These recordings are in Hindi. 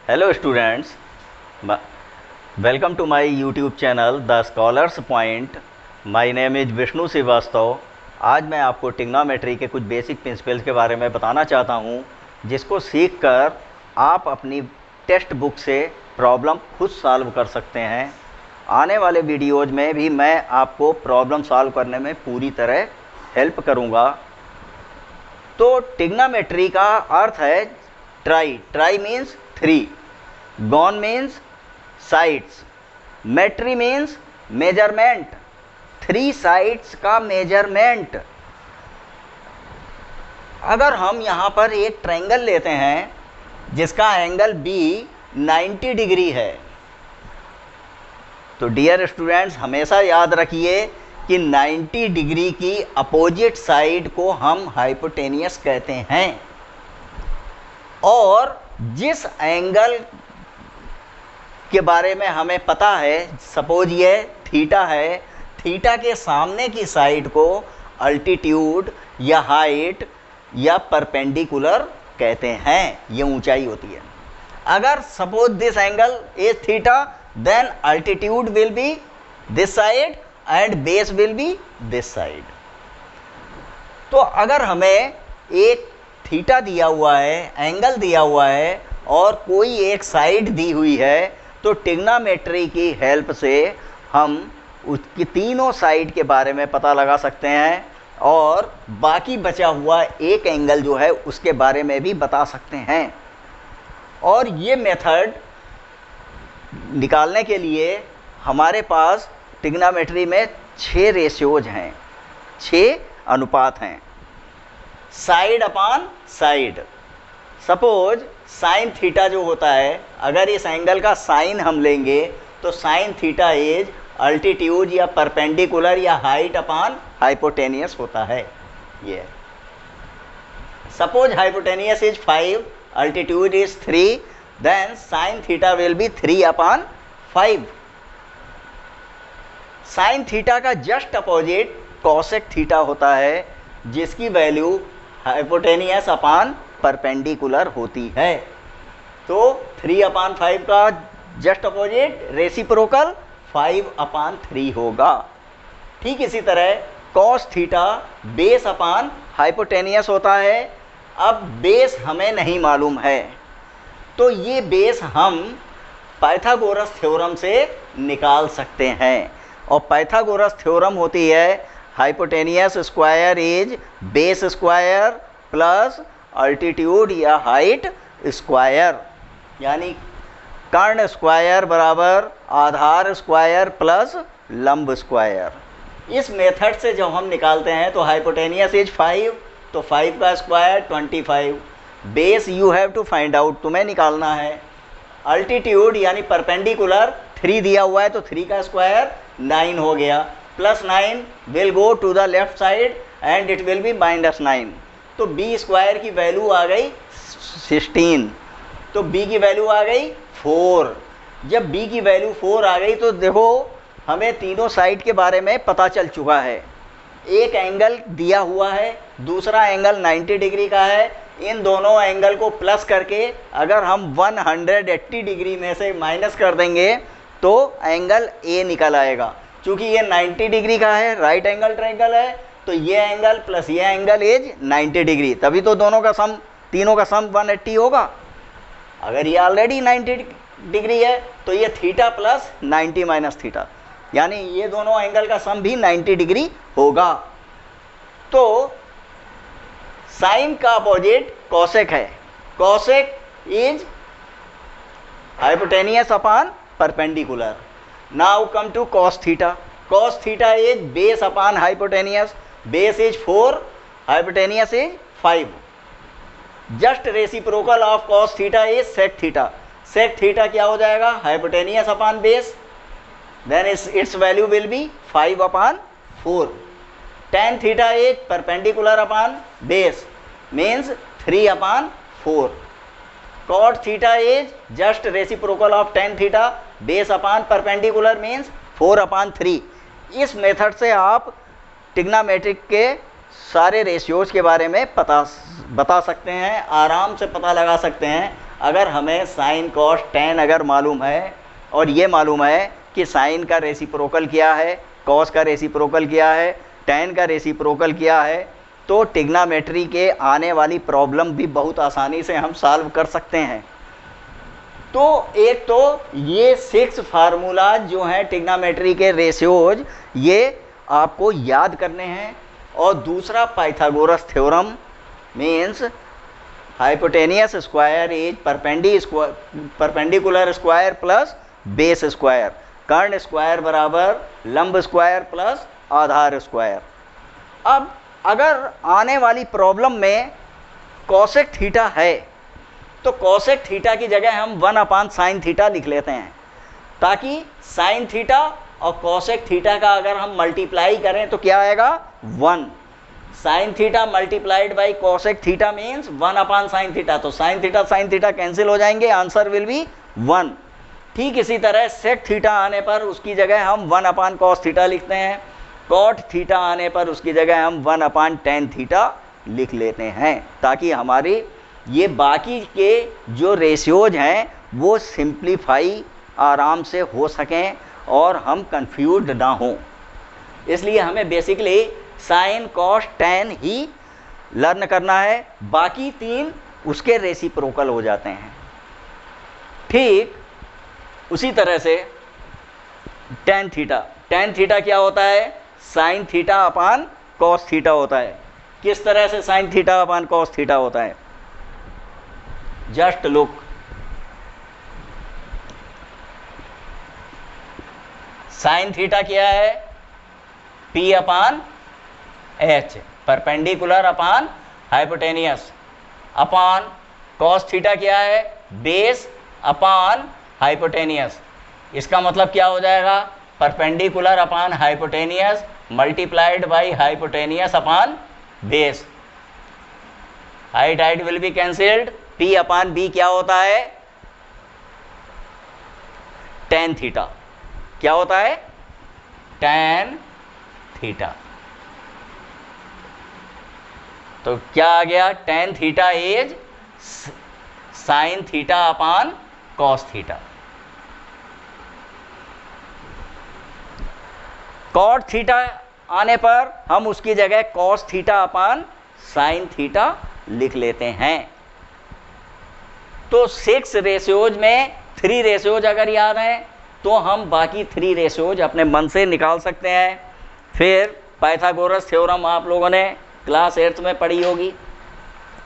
Hello students, welcome to my YouTube channel the scholars point. My name is Vishnu Srivastava. आज मैं आपको ट्रिग्नोमेट्री के कुछ बेसिक प्रिंसिपल्स के बारे में बताना चाहता हूं, जिसको सीखकर आप अपनी टेक्स्ट बुक से प्रॉब्लम खुद सॉल्व कर सकते हैं। आने वाले वीडियोज़ में भी मैं आपको प्रॉब्लम सॉल्व करने में पूरी तरह हेल्प करूंगा। तो ट्रिग्नोमेट्री का अर्थ है tri means 3, gon means sides, metry means measurement, 3 sides का मेजरमेंट। अगर हम यहाँ पर एक ट्रायंगल लेते हैं जिसका एंगल बी 90 डिग्री है, तो डियर स्टूडेंट्स हमेशा याद रखिए कि 90 डिग्री की अपोजिट साइड को हम हाइपोटेनियस कहते हैं। और जिस एंगल के बारे में हमें पता है, सपोज ये थीटा है, थीटा के सामने की साइड को अल्टीट्यूड या हाइट या परपेंडिकुलर कहते हैं, ये ऊंचाई होती है। अगर suppose this angle is theta, then altitude will be this side and base will be this side. तो अगर हमें एक थीटा दिया हुआ है, एंगल दिया हुआ है और कोई एक साइड दी हुई है, तो ट्रिग्नोमेट्री की हेल्प से हम उसकी तीनों साइड के बारे में पता लगा सकते हैं और बाकी बचा हुआ एक एंगल जो है उसके बारे में भी बता सकते हैं। और ये मेथड निकालने के लिए हमारे पास ट्रिग्नोमेट्री में 6 रेशियोज हैं, 6 अनुपात हैं। Side upon side, suppose sine theta जो होता है, अगर इस एंगल का साइन हम लेंगे तो साइन थीटा इज अल्टीट्यूड या परपेंडिकुलर या हाइट अपॉन हाइपोटेनियस होता है। ये suppose hypotenuse is 5, altitude is 3, then sine theta will be 3 upon 5। Sine theta का जस्ट अपोजिट कॉसेक थीटा होता है, जिसकी वैल्यू हाइपोटेनियस अपॉन परपेंडिकुलर होती है। तो 3 अपॉन 5 का जस्ट अपोजिट रेसिप्रोकल 5 अपॉन 3 होगा। ठीक इसी तरह cos theta base upon hypotenuse होता है। अब बेस हमें नहीं मालूम है, तो ये बेस हम पाइथागोरस थ्योरम से निकाल सकते हैं। और पाइथागोरस थ्योरम होती है hypotenuse square is base square plus altitude या हाइट स्क्वायर, यानी कर्ण स्क्वायर बराबर आधार स्क्वायर प्लस लंब स्क्वायर। इस मेथड से जब हम निकालते हैं तो हाइपोटेनियस इज 5, तो 5 का square 25, base you have to find out, तुम्हें निकालना है। अल्टीट्यूड यानी परपेंडिकुलर 3 दिया हुआ है, तो 3 का स्क्वायर 9 हो गया, plus 9 will go to the left side and it will be -9। तो बी स्क्वायर की वैल्यू आ गई 16, तो बी की वैल्यू आ गई 4। जब बी की वैल्यू 4 आ गई तो देखो हमें तीनों साइड के बारे में पता चल चुका है। एक एंगल दिया हुआ है, दूसरा एंगल 90 डिग्री का है। इन दोनों एंगल को प्लस करके अगर हम 180 डिग्री में से माइनस कर देंगे तो एंगल ए निकल आएगा। चूँकि ये 90 डिग्री का है, राइट एंगल ट्रायंगल है, तो ये एंगल प्लस ये एंगल इज 90 डिग्री, तभी तो दोनों का सम, तीनों का सम 180 होगा। अगर ये ऑलरेडी 90 डिग्री है तो ये थीटा प्लस 90 माइनस थीटा, यानी ये दोनों एंगल का सम भी 90 डिग्री होगा। तो साइन का अपोजिट कॉसेक है, cosec is hypotenuse upon perpendicular. Now come to cos theta, cos theta is base upon hypotenuse, base is 4, hypotenuse is 5। Just reciprocal of cos theta is sec theta, sec theta क्या हो जाएगा, hypotenuse upon base, then its value will be 5 upon 4। tan theta is perpendicular upon base, means 3 upon 4। cot theta is just reciprocal of tan theta, base upon perpendicular means 4 upon 3। इस मेथड से आप ट्रिग्नोमेट्रिक के सारे रेशियोज के बारे में बता सकते हैं, आराम से पता लगा सकते हैं। अगर हमें साइन कॉस टेन अगर मालूम है और ये मालूम है कि साइन का रेसिप्रोकल क्या है, कॉस का रेसिप्रोकल क्या है, टेन का रेसिप्रोकल क्या है, तो ट्रिग्नोमेट्री के आने वाली प्रॉब्लम भी बहुत आसानी से हम सॉल्व कर सकते हैं। तो एक तो ये 6 फार्मूला जो हैं ट्रिग्नोमेट्री के रेशियोज, ये आपको याद करने हैं। और दूसरा Pythagoras theorem means hypotenuse square is perpendicular square plus base square, कर्ण स्क्वायर बराबर लंब स्क्वायर प्लस आधार स्क्वायर। अब अगर आने वाली प्रॉब्लम में कोसेक थीटा है तो कोसेक थीटा की जगह हम 1/sin थीटा लिख लेते हैं, ताकि साइन थीटा और कोसेक थीटा का अगर हम मल्टीप्लाई करें तो क्या आएगा 1। Sine theta multiplied by cosec theta means 1/sin theta, तो साइन थीटा कैंसिल हो जाएंगे, आंसर विल बी 1। ठीक इसी तरह सेक थीटा आने पर उसकी जगह हम 1/cos थीटा लिखते हैं, कॉट थीटा आने पर उसकी जगह हम 1/tan थीटा लिख लेते हैं, ताकि हमारी ये बाकी के जो रेशियोज हैं वो सिंप्लीफाई आराम से हो सकें और हम कंफ्यूज्ड ना हों। इसलिए हमें बेसिकली साइन कॉस टेन ही लर्न करना है, बाकी 3 उसके रेसिप्रोकल हो जाते हैं। ठीक उसी तरह से टेन थीटा क्या होता है, sign theta upon cos theta होता है। किस तरह से sign theta upon cos theta होता है, जस्ट लुक। साइन थीटा क्या है, P/H, परपेंडिकुलर अपान हाइपोटेनियस, अपान कॉस थीटा क्या है, बेस अपान हाइपोटेनियस। इसका मतलब क्या हो जाएगा, perpendicular upon hypotenuse multiplied by hypotenuse upon base. Height will be cancelled, P/B क्या होता है, टेन थीटा। क्या होता है, टेन थीटा। तो क्या आ गया, tan theta is sine theta upon cos theta. Cot theta आने पर हम उसकी जगह cos theta upon sine theta लिख लेते हैं। तो 6 रेशियोज में 3 रेशियोज अगर याद हैं तो हम बाकी 3 रेशियोज अपने मन से निकाल सकते हैं। फिर पाइथागोरस थ्योरम आप लोगों ने क्लास 8th में पढ़ी होगी,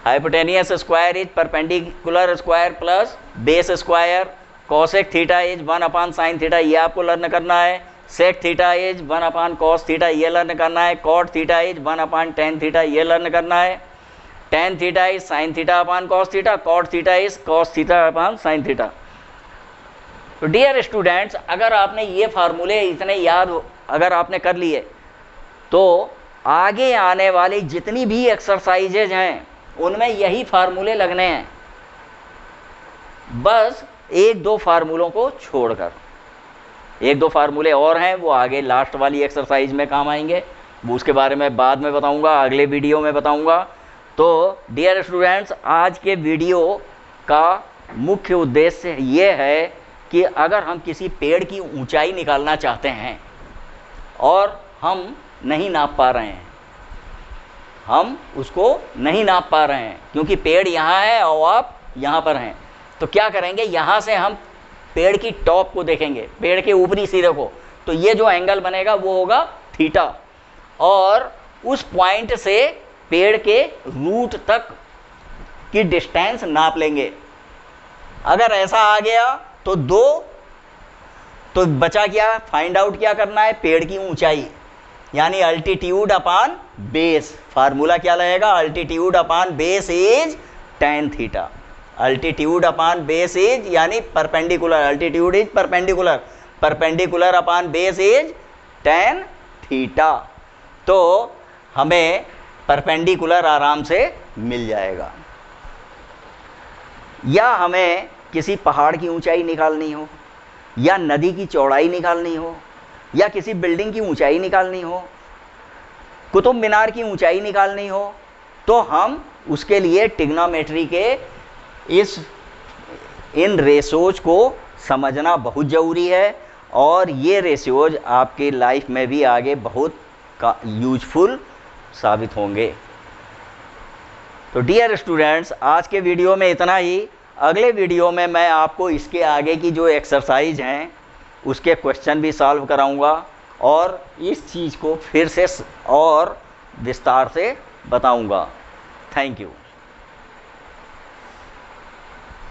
hypotenuse square is perpendicular square plus base square, cosec theta is 1/sin theta, ये आपको लर्न करना है। Sec theta is 1/cos theta, ये लर्न करना है। Cot theta is 1/tan theta, ये लर्न करना है। Tan theta is sine theta upon cos theta, cot theta is cos theta upon sine theta. तो डियर स्टूडेंट्स, अगर आपने ये फार्मूले इतने याद अगर आपने कर लिए तो आगे आने वाली जितनी भी एक्सरसाइजेज हैं उनमें यही फार्मूले लगने हैं, बस 1-2 फार्मूलों को छोड़कर। 1-2 फार्मूले और हैं, वो आगे लास्ट वाली एक्सरसाइज में काम आएंगे, वो उसके बारे में बाद में बताऊंगा, अगले वीडियो में बताऊंगा। तो डियर स्टूडेंट्स, आज के वीडियो का मुख्य उद्देश्य ये है कि अगर हम किसी पेड़ की ऊंचाई निकालना चाहते हैं और हम नहीं नाप पा रहे हैं, हम उसको नहीं नाप पा रहे हैं क्योंकि पेड़ यहाँ है और आप यहाँ पर हैं, तो क्या करेंगे, यहाँ से हम पेड़ की टॉप को देखेंगे, पेड़ के ऊपरी सिरे को, तो ये जो एंगल बनेगा वो होगा थीटा, और उस पॉइंट से पेड़ के रूट तक की डिस्टेंस नाप लेंगे। अगर ऐसा आ गया तो बचा क्या, फाइंड आउट क्या करना है, पेड़ की ऊंचाई, यानी अल्टीट्यूड अपान बेस। फार्मूला क्या लगेगा, altitude upon base is tan theta. Altitude upon base is यानी perpendicular, altitude is perpendicular, perpendicular upon base is tan theta. तो हमें परपेंडिकुलर आराम से मिल जाएगा। या हमें किसी पहाड़ की ऊंचाई निकालनी हो, या नदी की चौड़ाई निकालनी हो, या किसी बिल्डिंग की ऊंचाई निकालनी हो, कुतुब मीनार की ऊंचाई निकालनी हो, तो हम उसके लिए ट्रिग्नोमेट्री के इस इन रेशोज को समझना बहुत ज़रूरी है और ये रेशियोज आपके लाइफ में भी आगे बहुत यूजफुल साबित होंगे। तो डियर स्टूडेंट्स, आज के वीडियो में इतना ही। अगले वीडियो में मैं आपको इसके आगे की जो एक्सरसाइज हैं उसके क्वेश्चन भी सॉल्व कराऊंगा और इस चीज़ को फिर से और विस्तार से बताऊंगा। Thank you.